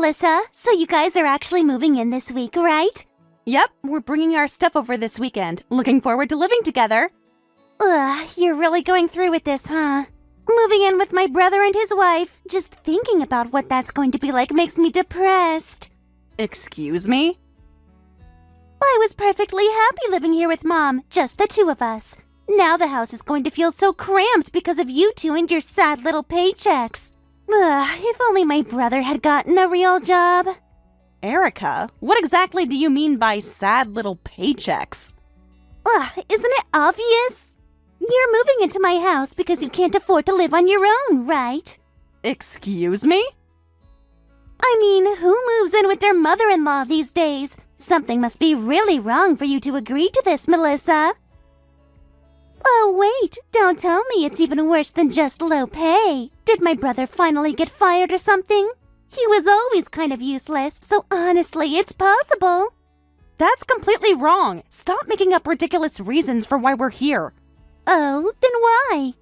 Melissa, so you guys are actually moving in this week, right? Yep, we're bringing our stuff over this weekend. Looking forward to living together. Ugh, you're really going through with this, huh? Moving in with my brother and his wife. Just thinking about what that's going to be like makes me depressed. Excuse me? I was perfectly happy living here with Mom, just the two of us. Now the house is going to feel so cramped because of you two and your sad little paychecks. Ugh, if only my brother had gotten a real job. Erica, what exactly do you mean by sad little paychecks? Ugh, isn't it obvious? You're moving into my house because you can't afford to live on your own, right? Excuse me? I mean, who moves in with their mother-in-law these days? Something must be really wrong for you to agree to this, Melissa. Oh, wait, don't tell me it's even worse than just low pay. Did my brother finally get fired or something? He was always kind of useless, so honestly, it's possible. That's completely wrong. Stop making up ridiculous reasons for why we're here. Oh, then why?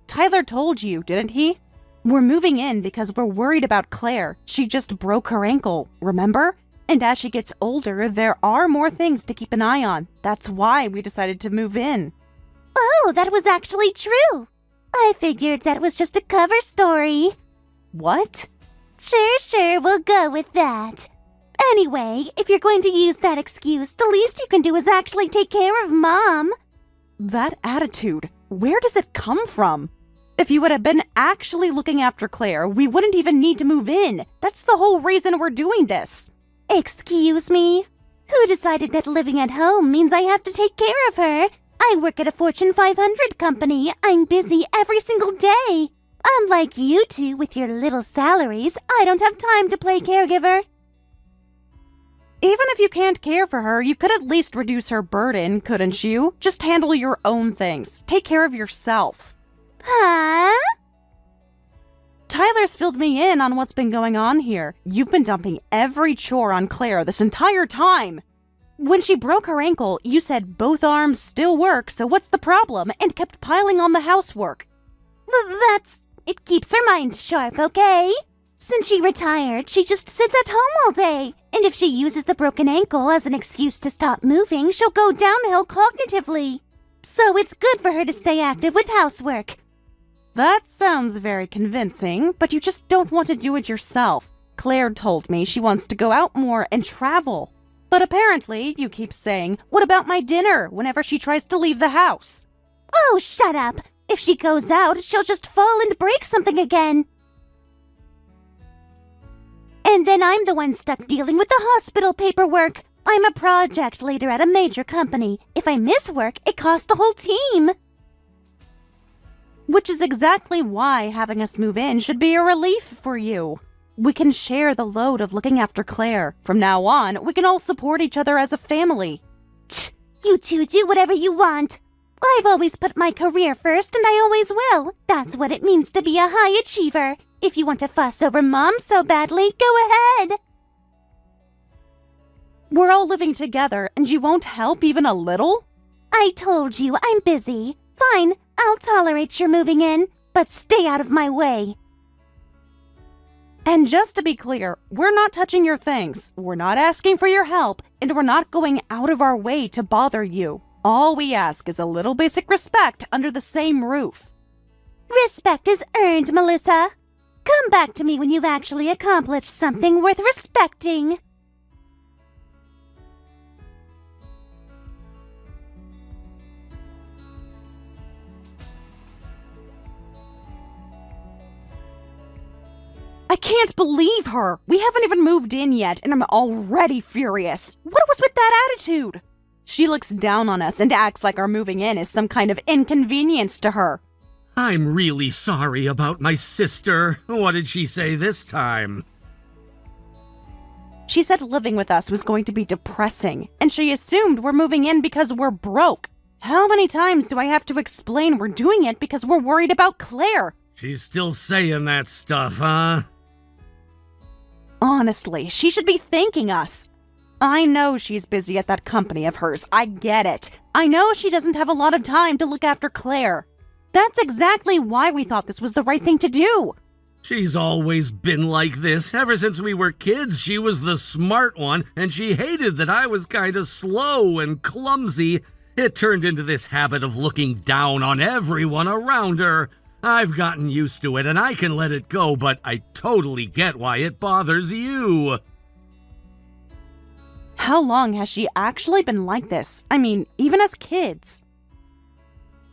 Tyler told you, didn't he? We're moving in because we're worried about Claire. She just broke her ankle, remember? And as she gets older, there are more things to keep an eye on. That's why we decided to move in. Oh, that was actually true. I figured that was just a cover story. What? Sure, we'll go with that. Anyway, if you're going to use that excuse, the least you can do is actually take care of Mom. That attitude, where does it come from? If you would have been actually looking after Claire, we wouldn't even need to move in. That's the whole reason we're doing this. Excuse me? Who decided that living at home means I have to take care of her? I work at a Fortune 500 company. I'm busy every single day. Unlike you two with your little salaries, I don't have time to play caregiver. Even if you can't care for her, you could at least reduce her burden, couldn't you? Just handle your own things. Take care of yourself. Huh? Tyler's filled me in on what's been going on here. You've been dumping every chore on Claire this entire time. When she broke her ankle, you said both arms still work, so what's the problem? And kept piling on the housework. It keeps her mind sharp, okay? Since she retired, she just sits at home all day. And if she uses the broken ankle as an excuse to stop moving, she'll go downhill cognitively. So it's good for her to stay active with housework. That sounds very convincing, but you just don't want to do it yourself. Claire told me she wants to go out more and travel. But apparently, you keep saying, "What about my dinner?" whenever she tries to leave the house. Oh, shut up! If she goes out, she'll just fall and break something again. And then I'm the one stuck dealing with the hospital paperwork. I'm a project leader at a major company. If I miss work, it costs the whole team. Which is exactly why having us move in should be a relief for you. We can share the load of looking after Claire. From now on, we can all support each other as a family. You two do whatever you want. I've always put my career first, and I always will. That's what it means to be a high achiever. If you want to fuss over Mom so badly, go ahead. We're all living together, and you won't help even a little? I told you, I'm busy. Fine, I'll tolerate your moving in, but stay out of my way. And just to be clear, we're not touching your things, we're not asking for your help, and we're not going out of our way to bother you. All we ask is a little basic respect under the same roof. Respect is earned, Melissa. Come back to me when you've actually accomplished something worth respecting. I can't believe her! We haven't even moved in yet, and I'm already furious. What was with that attitude? She looks down on us and acts like our moving in is some kind of inconvenience to her. I'm really sorry about my sister. What did she say this time? She said living with us was going to be depressing, and she assumed we're moving in because we're broke. How many times do I have to explain we're doing it because we're worried about Claire? She's still saying that stuff, huh? Honestly, she should be thanking us. I know she's busy at that company of hers. I get it. I know she doesn't have a lot of time to look after Claire. That's exactly why we thought this was the right thing to do. She's always been like this. Ever since we were kids, she was the smart one, and she hated that I was kinda slow and clumsy. It turned into this habit of looking down on everyone around her. I've gotten used to it, and I can let it go, but I totally get why it bothers you. How long has she actually been like this? I mean, even as kids.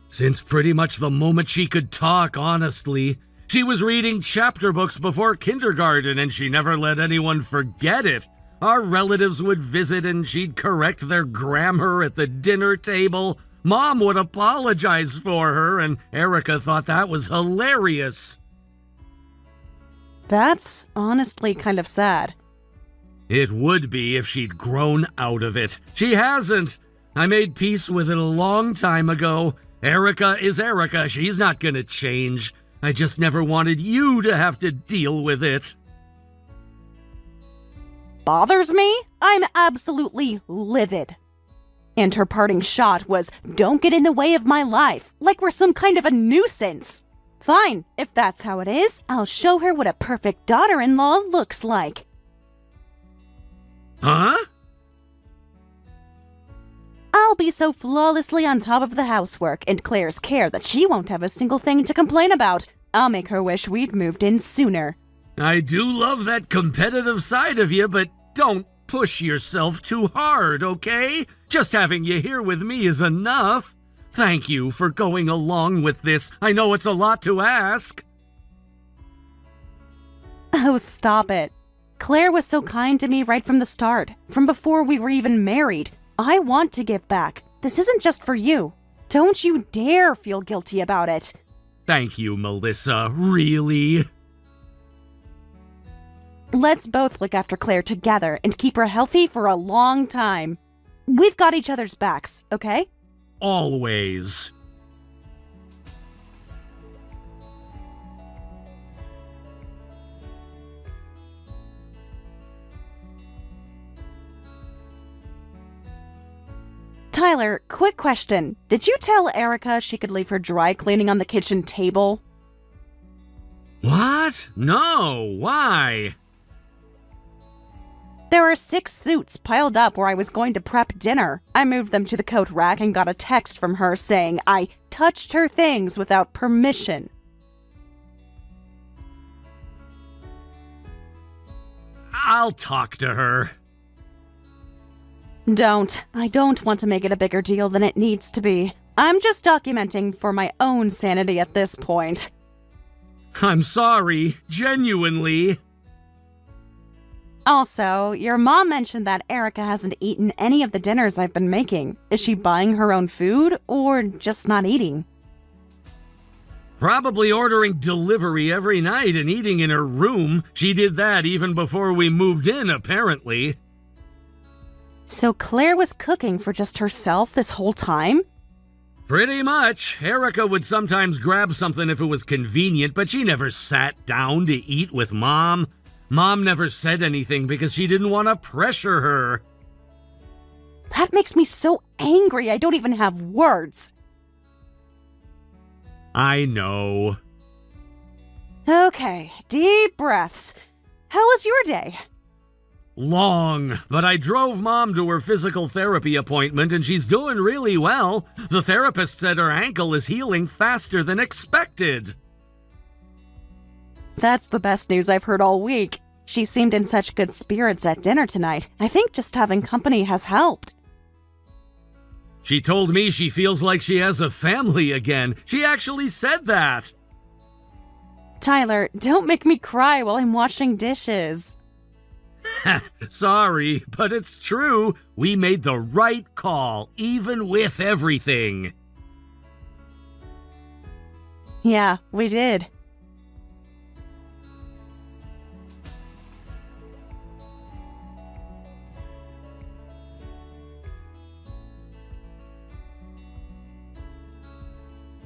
Since pretty much the moment she could talk, honestly. She was reading chapter books before kindergarten, and she never let anyone forget it. Our relatives would visit, and she'd correct their grammar at the dinner table. Mom would apologize for her, and Erica thought that was hilarious. That's honestly kind of sad. It would be if she'd grown out of it. She hasn't. I made peace with it a long time ago. Erica is Erica. She's not gonna change. I just never wanted you to have to deal with it. Bothers me? I'm absolutely livid. And her parting shot was, "Don't get in the way of my life," like we're some kind of a nuisance. Fine, if that's how it is, I'll show her what a perfect daughter-in-law looks like. Huh? I'll be so flawlessly on top of the housework and Claire's care that she won't have a single thing to complain about. I'll make her wish we'd moved in sooner. I do love that competitive side of you, but don't push yourself too hard, okay? Just having you here with me is enough. Thank you for going along with this. I know it's a lot to ask. Oh, stop it. Claire was so kind to me right from the start, from before we were even married. I want to give back. This isn't just for you. Don't you dare feel guilty about it. Thank you, Melissa. Really? Let's both look after Claire together and keep her healthy for a long time. We've got each other's backs, okay? Always. Tyler, quick question. Did you tell Erica she could leave her dry cleaning on the kitchen table? What? No, why? There were 6 suits piled up where I was going to prep dinner. I moved them to the coat rack and got a text from her saying I touched her things without permission. I'll talk to her. Don't. I don't want to make it a bigger deal than it needs to be. I'm just documenting for my own sanity at this point. I'm sorry, genuinely. Also, your mom mentioned that Erica hasn't eaten any of the dinners I've been making. Is she buying her own food or just not eating? Probably ordering delivery every night and eating in her room. She did that even before we moved in, apparently. So Claire was cooking for just herself this whole time? Pretty much. Erica would sometimes grab something if it was convenient, but she never sat down to eat with Mom. Mom never said anything because she didn't want to pressure her. That makes me so angry I don't even have words. I know. Okay, deep breaths. How was your day? Long, but I drove Mom to her physical therapy appointment and she's doing really well. The therapist said her ankle is healing faster than expected. That's the best news I've heard all week. She seemed in such good spirits at dinner tonight. I think just having company has helped. She told me she feels like she has a family again. She actually said that. Tyler, don't make me cry while I'm washing dishes. Sorry, but it's true. We made the right call, even with everything. Yeah, we did.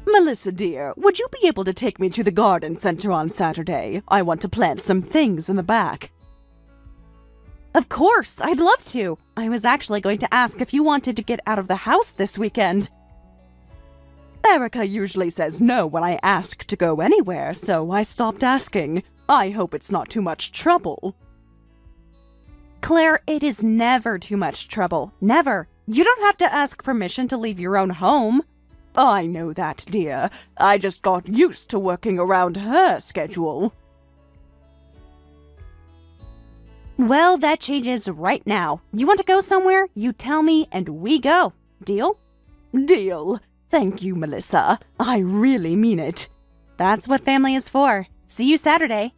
Melissa, dear, would you be able to take me to the garden center on Saturday? I want to plant some things in the back. Of course, I'd love to. I was actually going to ask if you wanted to get out of the house this weekend. Erica usually says no when I ask to go anywhere, so I stopped asking. I hope it's not too much trouble. Claire, it is never too much trouble. Never. You don't have to ask permission to leave your own home. I know that, dear. I just got used to working around her schedule. Well, that changes right now. You want to go somewhere? You tell me and we go. Deal? Deal. Thank you, Melissa. I really mean it. That's what family is for. See you Saturday.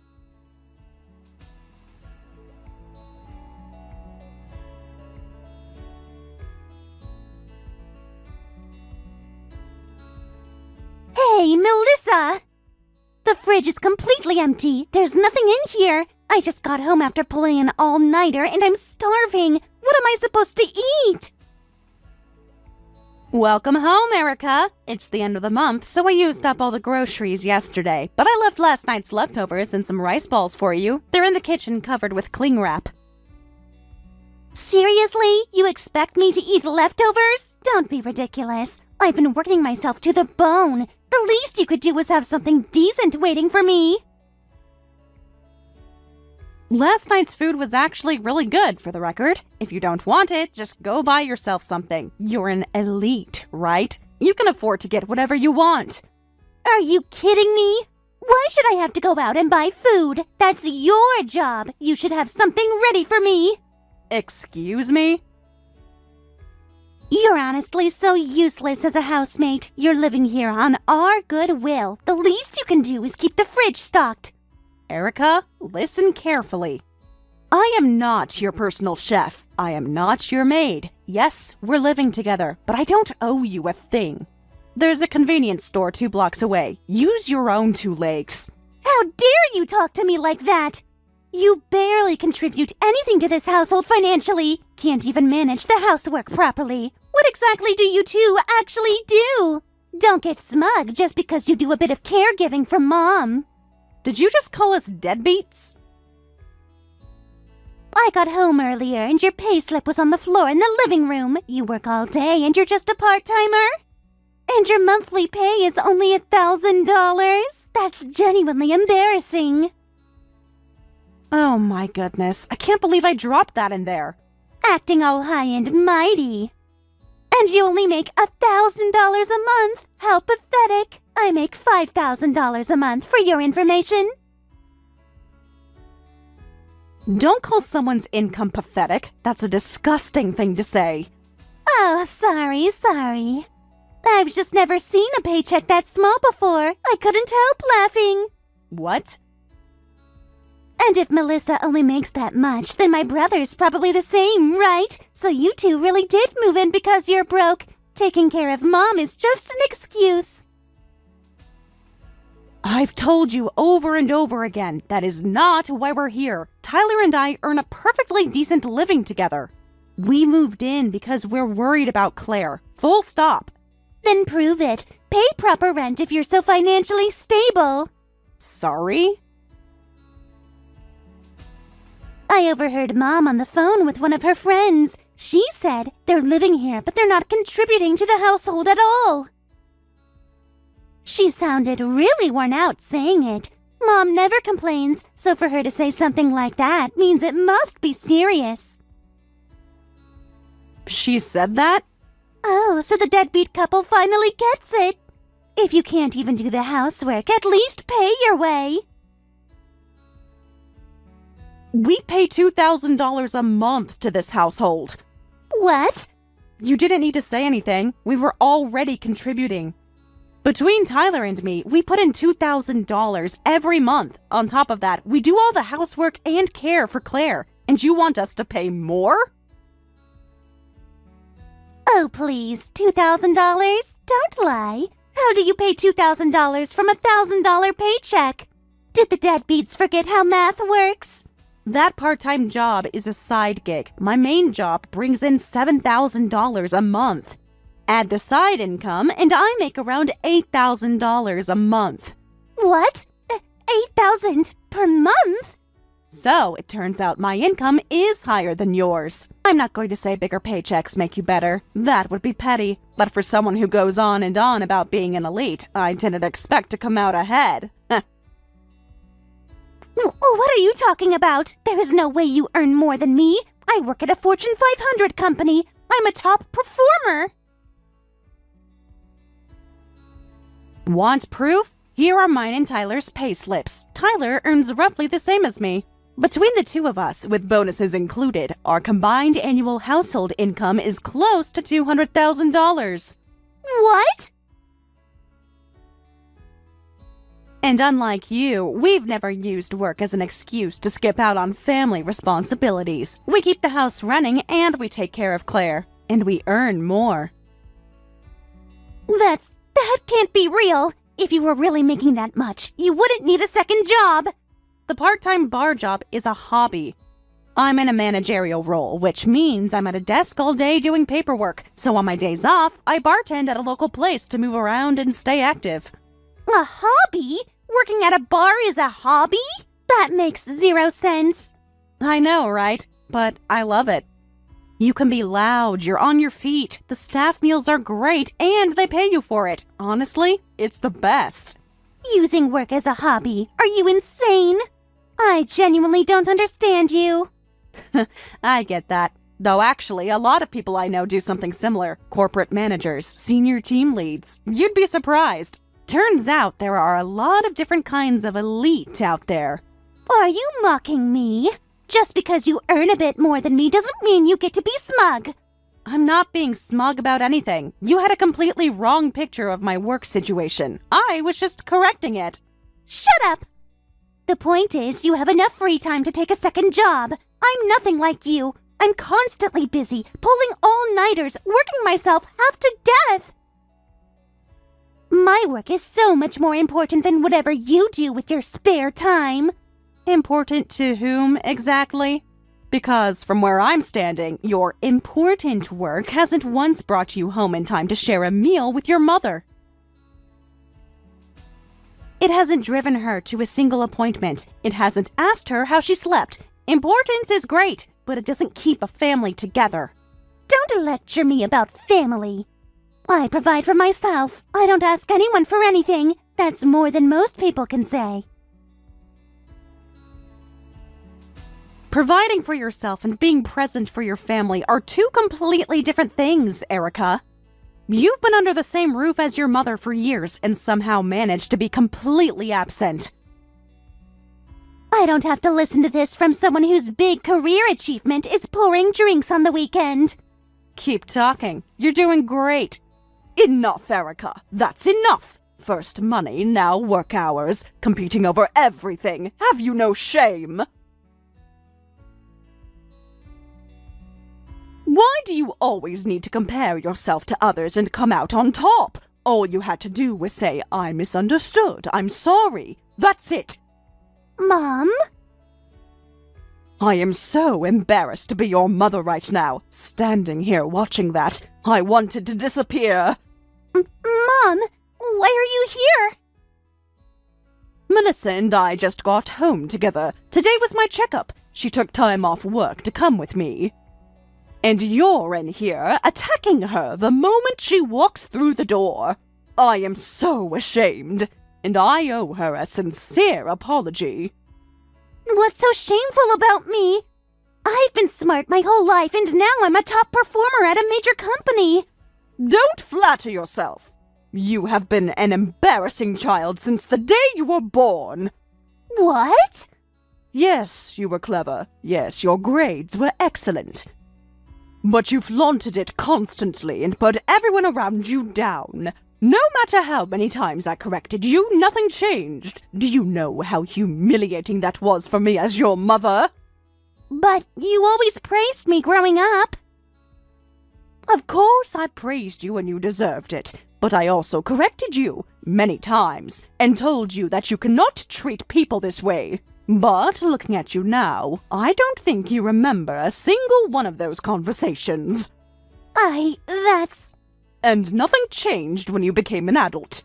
Hey, Melissa! The fridge is completely empty. There's nothing in here. I just got home after pulling an all-nighter and I'm starving. What am I supposed to eat? Welcome home, Erica. It's the end of the month, so I used up all the groceries yesterday. But I left last night's leftovers and some rice balls for you. They're in the kitchen covered with cling wrap. Seriously? You expect me to eat leftovers? Don't be ridiculous. I've been working myself to the bone. The least you could do is have something decent waiting for me. Last night's food was actually really good, for the record. If you don't want it, just go buy yourself something. You're an elite, right? You can afford to get whatever you want. Are you kidding me? Why should I have to go out and buy food? That's your job. You should have something ready for me. Excuse me? You're honestly so useless as a housemate. You're living here on our goodwill. The least you can do is keep the fridge stocked. Erica, listen carefully. I am not your personal chef. I am not your maid. Yes, we're living together, but I don't owe you a thing. There's a convenience store 2 blocks away. Use your own 2 legs. How dare you talk to me like that? You barely contribute anything to this household financially. Can't even manage the housework properly. What exactly do you two actually do? Don't get smug just because you do a bit of caregiving for Mom. Did you just call us deadbeats? I got home earlier and your payslip was on the floor in the living room. You work all day and you're just a part-timer? And your monthly pay is only $1,000? That's genuinely embarrassing. Oh my goodness, I can't believe I dropped that in there. Acting all high and mighty. And you only make $1,000 a month? How pathetic. I make $5,000 a month for your information. Don't call someone's income pathetic. That's a disgusting thing to say. Oh, sorry. I've just never seen a paycheck that small before. I couldn't help laughing. What? And if Melissa only makes that much, then my brother's probably the same, right? So you two really did move in because you're broke. Taking care of Mom is just an excuse. I've told you over and over again, that is not why we're here. Tyler and I earn a perfectly decent living together. We moved in because we're worried about Claire. Full stop. Then prove it. Pay proper rent if you're so financially stable. Sorry? I overheard Mom on the phone with one of her friends. She said they're living here, but they're not contributing to the household at all. She sounded really worn out saying it. Mom never complains, so for her to say something like that means it must be serious. She said that? Oh, so the deadbeat couple finally gets it. If you can't even do the housework, at least pay your way. We pay $2,000 a month to this household. What? You didn't need to say anything. We were already contributing. Between Tyler and me, we put in $2,000 every month. On top of that, we do all the housework and care for Claire. And you want us to pay more? Oh, please, $2,000? Don't lie. How do you pay $2,000 from a $1,000 paycheck? Did the deadbeats forget how math works? That part-time job is a side gig. My main job brings in $7,000 a month. Add the side income, and I make around $8,000 a month. What? $8,000 per month? So, it turns out my income is higher than yours. I'm not going to say bigger paychecks make you better. That would be petty. But for someone who goes on and on about being an elite, I didn't expect to come out ahead. What are you talking about? There is no way you earn more than me. I work at a Fortune 500 company. I'm a top performer. Want proof? Here are mine and Tyler's payslips. Tyler earns roughly the same as me. Between the two of us, with bonuses included, our combined annual household income is close to $200,000. What? And unlike you, we've never used work as an excuse to skip out on family responsibilities. We keep the house running and we take care of Claire. And we earn more. That can't be real. If you were really making that much, you wouldn't need a second job. The part-time bar job is a hobby. I'm in a managerial role, which means I'm at a desk all day doing paperwork. So on my days off, I bartend at a local place to move around and stay active. A hobby? Working at a bar is a hobby? That makes zero sense. I know, right? But I love it. You can be loud, you're on your feet, the staff meals are great, and they pay you for it. Honestly, it's the best. Using work as a hobby? Are you insane? I genuinely don't understand you. I get that. Though actually, a lot of people I know do something similar. Corporate managers, senior team leads. You'd be surprised. Turns out there are a lot of different kinds of elite out there. Are you mocking me? Just because you earn a bit more than me doesn't mean you get to be smug. I'm not being smug about anything. You had a completely wrong picture of my work situation. I was just correcting it. Shut up! The point is, you have enough free time to take a second job. I'm nothing like you. I'm constantly busy, pulling all-nighters, working myself half to death. My work is so much more important than whatever you do with your spare time. Important to whom, exactly? Because from where I'm standing, your important work hasn't once brought you home in time to share a meal with your mother. It hasn't driven her to a single appointment. It hasn't asked her how she slept. Importance is great, but it doesn't keep a family together. Don't lecture me about family. I provide for myself. I don't ask anyone for anything. That's more than most people can say. Providing for yourself and being present for your family are two completely different things, Erica. You've been under the same roof as your mother for years and somehow managed to be completely absent. I don't have to listen to this from someone whose big career achievement is pouring drinks on the weekend. Keep talking. You're doing great. Enough, Erica. That's enough. First money, now work hours. Competing over everything. Have you no shame? Why do you always need to compare yourself to others and come out on top? All you had to do was say, I misunderstood, I'm sorry. That's it. Mom? I am so embarrassed to be your mother right now. Standing here watching that, I wanted to disappear. Mom, why are you here? Melissa and I just got home together. Today was my checkup. She took time off work to come with me. And you're in here attacking her the moment she walks through the door. I am so ashamed, and I owe her a sincere apology. What's so shameful about me? I've been smart my whole life, and now I'm a top performer at a major company. Don't flatter yourself. You have been an embarrassing child since the day you were born. What? Yes, you were clever. Yes, your grades were excellent. But you flaunted it constantly and put everyone around you down. No matter how many times I corrected you, nothing changed. Do you know how humiliating that was for me as your mother? But you always praised me growing up. Of course I praised you and you deserved it, but I also corrected you many times and told you that you cannot treat people this way. But looking at you now, I don't think you remember a single one of those conversations. That's... And nothing changed when you became an adult.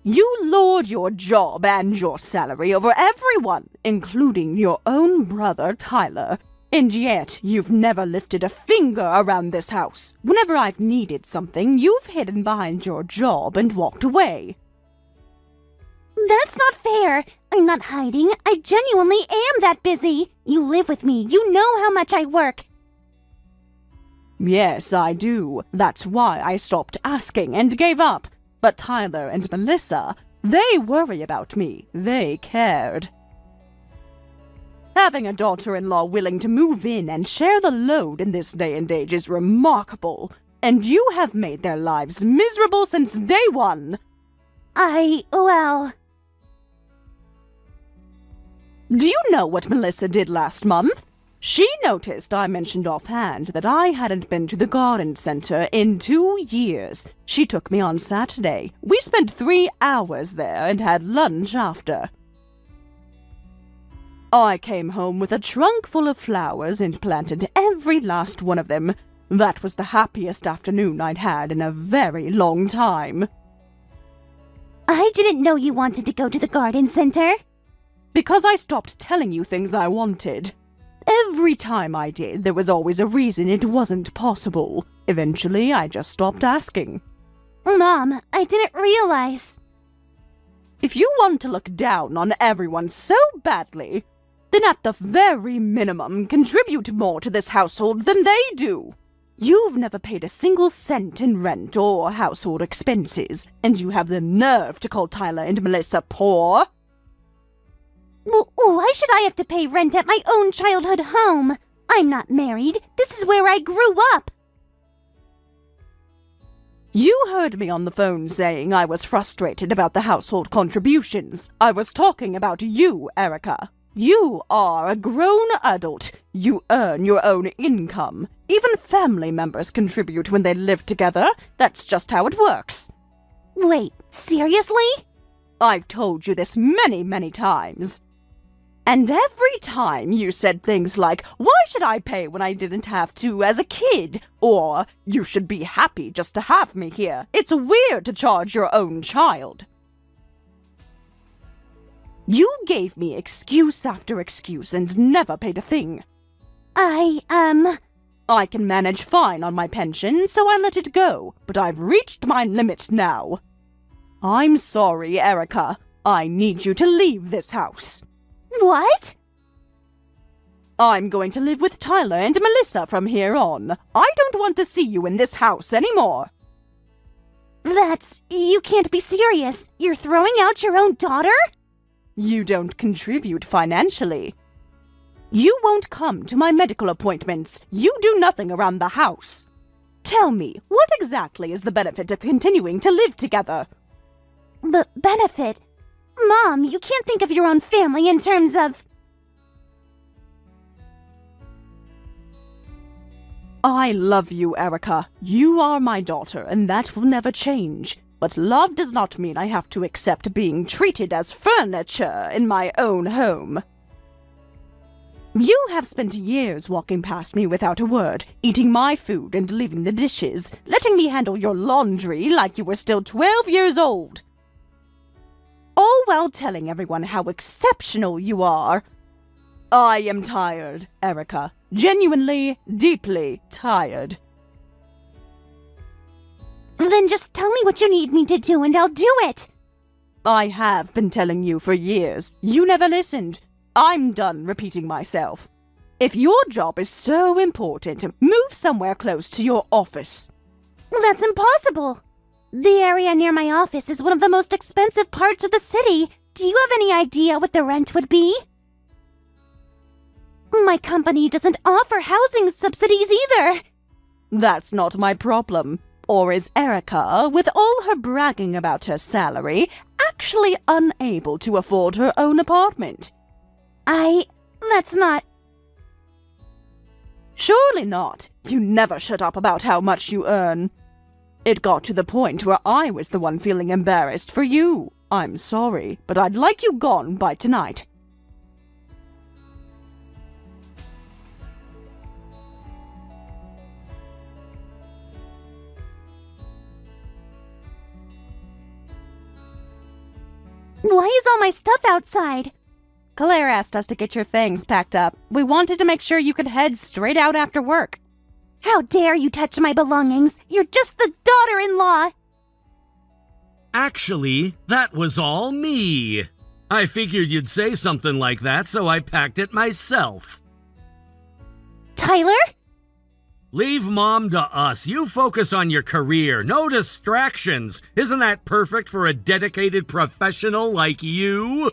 You lord your job and your salary over everyone, including your own brother, Tyler. And yet, you've never lifted a finger around this house. Whenever I've needed something, you've hidden behind your job and walked away. That's not fair. I'm not hiding. I genuinely am that busy. You live with me. You know how much I work. Yes, I do. That's why I stopped asking and gave up. But Tyler and Melissa, they worry about me. They cared. Having a daughter-in-law willing to move in and share the load in this day and age is remarkable. And you have made their lives miserable since day one. Well... Do you know what Melissa did last month? She noticed I mentioned offhand that I hadn't been to the garden center in 2 years. She took me on Saturday. We spent 3 hours there and had lunch after. I came home with a trunk full of flowers and planted every last one of them. That was the happiest afternoon I'd had in a very long time. I didn't know you wanted to go to the garden center. Because I stopped telling you things I wanted. Every time I did, there was always a reason it wasn't possible. Eventually, I just stopped asking. Mom, I didn't realize. If you want to look down on everyone so badly, then at the very minimum, contribute more to this household than they do. You've never paid a single cent in rent or household expenses, and you have the nerve to call Tyler and Melissa poor. Well, why should I have to pay rent at my own childhood home? I'm not married. This is where I grew up. You heard me on the phone saying I was frustrated about the household contributions. I was talking about you, Erica. You are a grown adult. You earn your own income. Even family members contribute when they live together. That's just how it works. Wait, seriously? I've told you this many, many times. And every time you said things like, why should I pay when I didn't have to as a kid? Or, you should be happy just to have me here. It's weird to charge your own child. You gave me excuse after excuse and never paid a thing. I can manage fine on my pension, so I let it go, but I've reached my limit now. I'm sorry, Erica. I need you to leave this house. What? I'm going to live with Tyler and Melissa from here on. I don't want to see you in this house anymore. You can't be serious. You're throwing out your own daughter? You don't contribute financially. You won't come to my medical appointments. You do nothing around the house. Tell me, what exactly is the benefit of continuing to live together? The benefit? Mom, you can't think of your own family in terms of... I love you, Erica. You are my daughter, and that will never change. But love does not mean I have to accept being treated as furniture in my own home. You have spent years walking past me without a word, eating my food and leaving the dishes, letting me handle your laundry like you were still 12 years old. All while telling everyone how exceptional you are. I am tired, Erica. Genuinely, deeply tired. Then just tell me what you need me to do and I'll do it. I have been telling you for years. You never listened. I'm done repeating myself. If your job is so important, move somewhere close to your office. That's impossible. The area near my office is one of the most expensive parts of the city. Do you have any idea what the rent would be? My company doesn't offer housing subsidies either. That's not my problem. Or is Erica, with all her bragging about her salary, actually unable to afford her own apartment? That's not... Surely not. You never shut up about how much you earn. It got to the point where I was the one feeling embarrassed for you. I'm sorry, but I'd like you gone by tonight. Why is all my stuff outside? Claire asked us to get your things packed up. We wanted to make sure you could head straight out after work. How dare you touch my belongings? You're just the daughter-in-law. Actually, that was all me. I figured you'd say something like that, so I packed it myself. Tyler? Leave Mom to us. You focus on your career. No distractions. Isn't that perfect for a dedicated professional like you?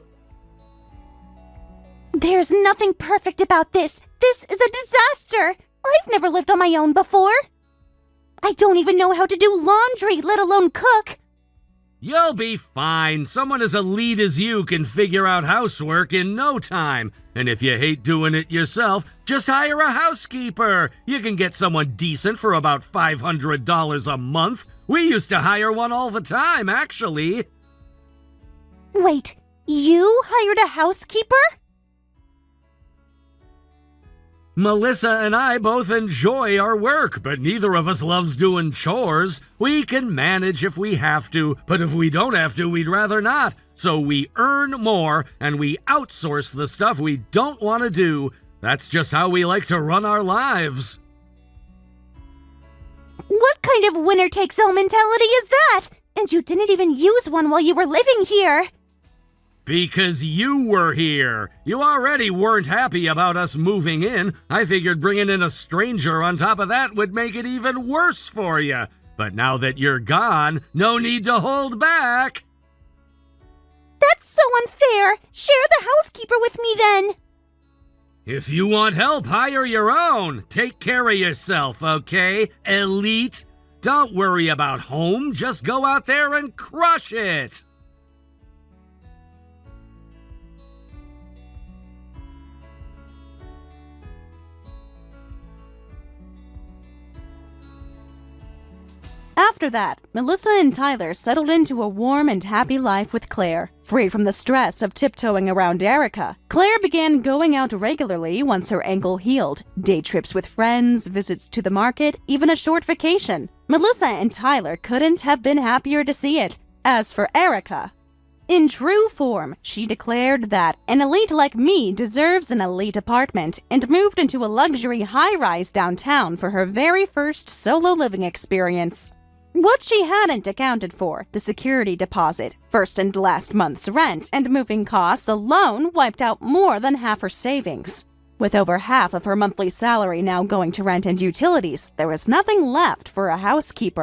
There's nothing perfect about this. This is a disaster. I've never lived on my own before. I don't even know how to do laundry, let alone cook. You'll be fine. Someone as elite as you can figure out housework in no time. And if you hate doing it yourself, just hire a housekeeper. You can get someone decent for about $500 a month. We used to hire one all the time, actually. Wait, you hired a housekeeper? Melissa and I both enjoy our work, but neither of us loves doing chores. We can manage if we have to, but if we don't have to, we'd rather not. So we earn more, and we outsource the stuff we don't want to do. That's just how we like to run our lives. What kind of winner-takes-all mentality is that? And you didn't even use one while you were living here. Because you were here. You already weren't happy about us moving in. I figured bringing in a stranger on top of that would make it even worse for you. But now that you're gone, no need to hold back. That's so unfair. Share the housekeeper with me then. If you want help, hire your own. Take care of yourself, okay, elite? Don't worry about home. Just go out there and crush it. After that, Melissa and Tyler settled into a warm and happy life with Claire. Free from the stress of tiptoeing around Erica, Claire began going out regularly once her ankle healed. Day trips with friends, visits to the market, even a short vacation. Melissa and Tyler couldn't have been happier to see it. As for Erica, in true form, she declared that an elite like me deserves an elite apartment and moved into a luxury high-rise downtown for her very first solo living experience. What she hadn't accounted for, the security deposit, first and last month's rent, and moving costs alone wiped out more than half her savings. With over half of her monthly salary now going to rent and utilities, there was nothing left for a housekeeper.